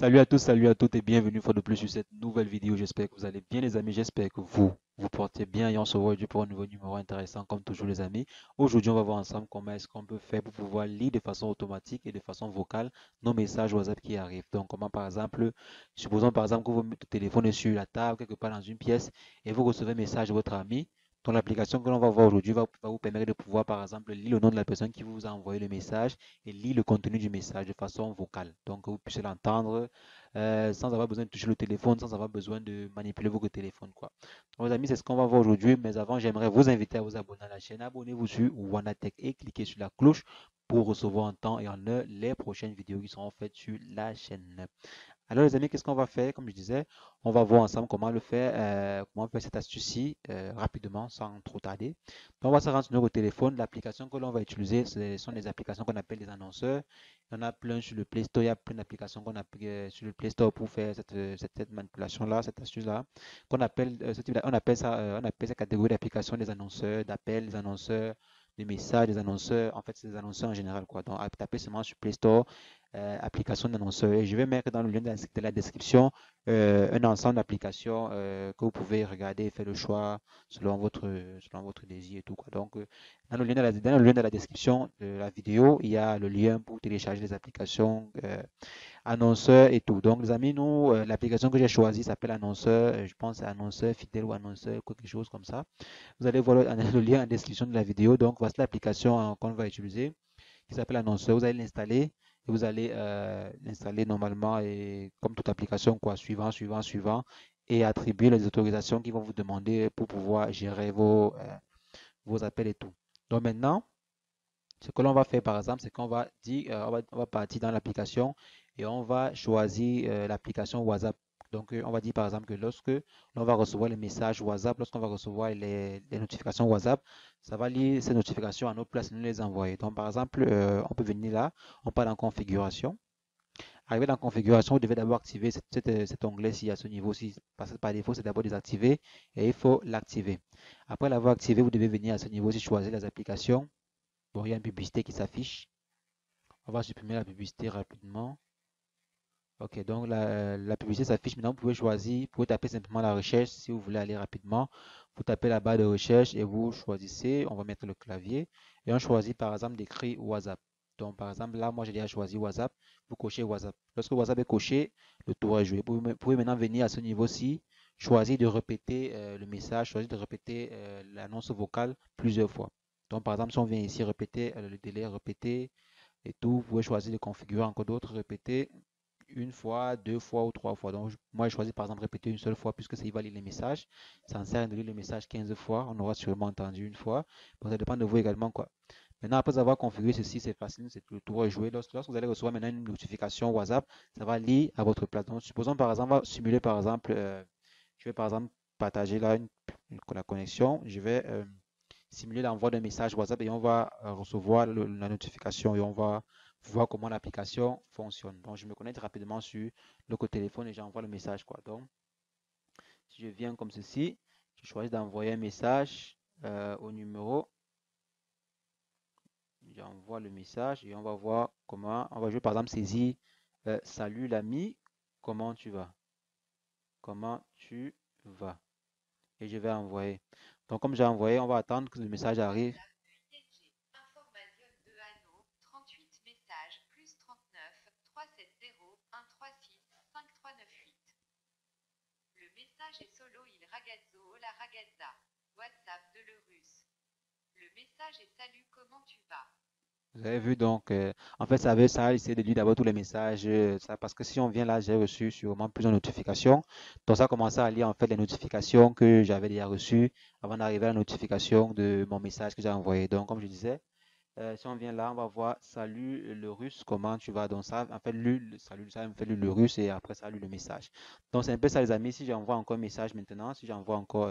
Salut à tous, salut à toutes et bienvenue une fois de plus sur cette nouvelle vidéo. J'espère que vous allez bien les amis, j'espère que vous portez bien et on se voit aujourd'hui pour un nouveau numéro intéressant comme toujours les amis. Aujourd'hui on va voir ensemble comment est-ce qu'on peut faire pour pouvoir lire de façon automatique et de façon vocale nos messages WhatsApp qui arrivent. Donc comment par exemple, supposons par exemple que votre téléphone est sur la table quelque part dans une pièce et vous recevez un message de votre ami. Donc l'application que l'on va voir aujourd'hui va vous permettre de pouvoir par exemple lire le nom de la personne qui vous a envoyé le message et lire le contenu du message de façon vocale. Donc que vous puissiez l'entendre sans avoir besoin de toucher le téléphone, sans avoir besoin de manipuler votre téléphone, quoi. Donc, les amis, c'est ce qu'on va voir aujourd'hui. Mais avant, j'aimerais vous inviter à vous abonner à la chaîne. Abonnez-vous sur WandaTech et cliquez sur la cloche pour recevoir en temps et en heure les prochaines vidéos qui seront faites sur la chaîne. Alors les amis, qu'est-ce qu'on va faire? Comme je disais, on va voir ensemble comment le faire, comment faire cette astuce-ci rapidement, sans trop tarder. Donc, on va se rendre sur notre téléphone. L'application que l'on va utiliser, ce sont des applications qu'on appelle des annonceurs. Il y en a plein sur le Play Store. Il y a plein d'applications qu'on appelle sur le Play Store pour faire cette manipulation-là, cette astuce-là. On appelle cette catégorie d'applications des annonceurs, d'appels, des annonceurs, des messages, des annonceurs. En fait, c'est des annonceurs en général, quoi. Donc, tapez seulement sur Play Store application d'annonceur. Et je vais mettre dans le lien de la description un ensemble d'applications que vous pouvez regarder et faire le choix selon votre désir et tout, quoi. Donc, dans le lien de la description de la vidéo, il y a le lien pour télécharger les applications annonceurs et tout. Donc, les amis, nous, l'application que j'ai choisie s'appelle Annonceur. Je pense à Annonceur Fidèle ou Annonceur, quelque chose comme ça. Vous allez voir le lien en description de la vidéo. Donc, voici l'application qu'on va utiliser qui s'appelle Annonceur. Vous allez l'installer et vous allez l'installer normalement et comme toute application, quoi, suivant, et attribuer les autorisations qu'ils vont vous demander pour pouvoir gérer vos appels et tout. Donc maintenant, ce que l'on va faire par exemple, c'est qu'on va dire, on va partir dans l'application et on va choisir l'application WhatsApp. Donc, on va dire par exemple que lorsque l'on va recevoir les messages WhatsApp, lorsqu'on va recevoir les notifications WhatsApp, ça va lire ces notifications à notre place et nous les envoyer. Donc, par exemple, on peut venir là, on part en configuration. Arrivé dans configuration, vous devez d'abord activer cet onglet-ci à ce niveau-ci. Parce que par défaut, c'est d'abord désactivé et il faut l'activer. Après l'avoir activé, vous devez venir à ce niveau-ci, choisir les applications. Bon, il y a une publicité qui s'affiche. On va supprimer la publicité rapidement. Ok, donc la publicité s'affiche. Maintenant, vous pouvez choisir, vous pouvez taper simplement la recherche si vous voulez aller rapidement. Vous tapez la barre de recherche et vous choisissez. On va mettre le clavier et on choisit par exemple d'écrire WhatsApp. Donc, par exemple, là, moi, j'ai déjà choisi WhatsApp. Vous cochez WhatsApp. Lorsque WhatsApp est coché, le tour est joué. Vous pouvez maintenant venir à ce niveau-ci, choisir de répéter le message, choisir de répéter l'annonce vocale plusieurs fois. Donc, par exemple, si on vient ici répéter le délai, répéter et tout, vous pouvez choisir de configurer encore d'autres, répéter une fois, deux fois ou trois fois. Donc, moi, je choisis par exemple répéter une seule fois puisque ça va lire les messages. Ça ne sert à rien de lire le message 15 fois. On aura sûrement entendu une fois. Bon, ça dépend de vous également, quoi. Maintenant, après avoir configuré ceci, c'est facile, c'est le tour est joué. Lorsque vous allez recevoir maintenant une notification WhatsApp, ça va lire à votre place. Donc, supposons par exemple, on va simuler par exemple, je vais par exemple partager là la connexion. Je vais simuler l'envoi d'un message WhatsApp et on va recevoir la notification et on va voir comment l'application fonctionne. Donc, je me connecte rapidement sur le téléphone et j'envoie le message, quoi. Donc, si je viens comme ceci, je choisis d'envoyer un message au numéro. J'envoie le message et on va voir comment. On va jouer par exemple saisir salut l'ami, comment tu vas? Comment tu vas? Et je vais envoyer. Donc, comme j'ai envoyé, on va attendre que le message arrive. Information de Anneau, 38 messages, plus 39, 370, 136, 5398. Le message est solo il ragazzo la ragazza. WhatsApp de le russe. Le message est salut comment tu vas? Vous avez vu donc, en fait, ça a essayé de lire d'abord tous les messages, ça, parce que si on vient là, j'ai reçu sûrement plusieurs notifications. Donc, ça a commencé à lire en fait les notifications que j'avais déjà reçues avant d'arriver à la notification de mon message que j'ai envoyé. Donc, comme je disais, si on vient là, on va voir salut le russe, comment tu vas? Donc, ça, en fait, lu, salut, ça me fait lire le russe et après, ça lit le message. Donc, c'est un peu ça, les amis. Si j'envoie encore un message maintenant, si j'envoie encore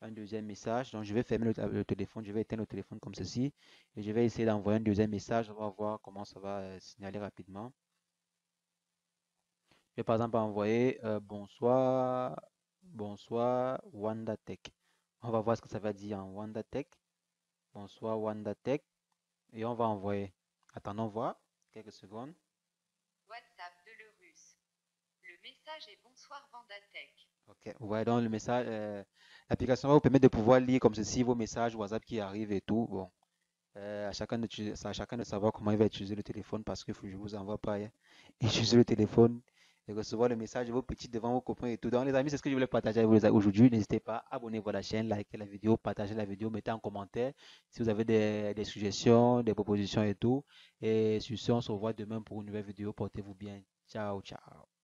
un deuxième message. Donc, je vais fermer le téléphone, je vais éteindre le téléphone comme ceci et je vais essayer d'envoyer un deuxième message. On va voir comment ça va signaler rapidement. Je vais par exemple envoyer bonsoir, bonsoir WandaTech. On va voir ce que ça va dire en WandaTech. Bonsoir WandaTech et on va envoyer. Attendons voir quelques secondes. WhatsApp de le russe. Le message est bonsoir Vandatech. Ok, vous voyez donc le message, l'application va vous permettre de pouvoir lire comme ceci vos messages WhatsApp qui arrivent et tout. Bon, c'est à chacun de savoir comment il va utiliser le téléphone parce que je vous envoie pas hein, utiliser le téléphone et recevoir le message de vos petits devant vos copains et tout. Donc les amis, c'est ce que je voulais partager avec vous aujourd'hui. N'hésitez pas, abonnez-vous à la chaîne, likez la vidéo, partagez la vidéo, mettez en commentaire si vous avez des suggestions, des propositions et tout. Et sur ce, on se revoit demain pour une nouvelle vidéo. Portez-vous bien. Ciao, ciao.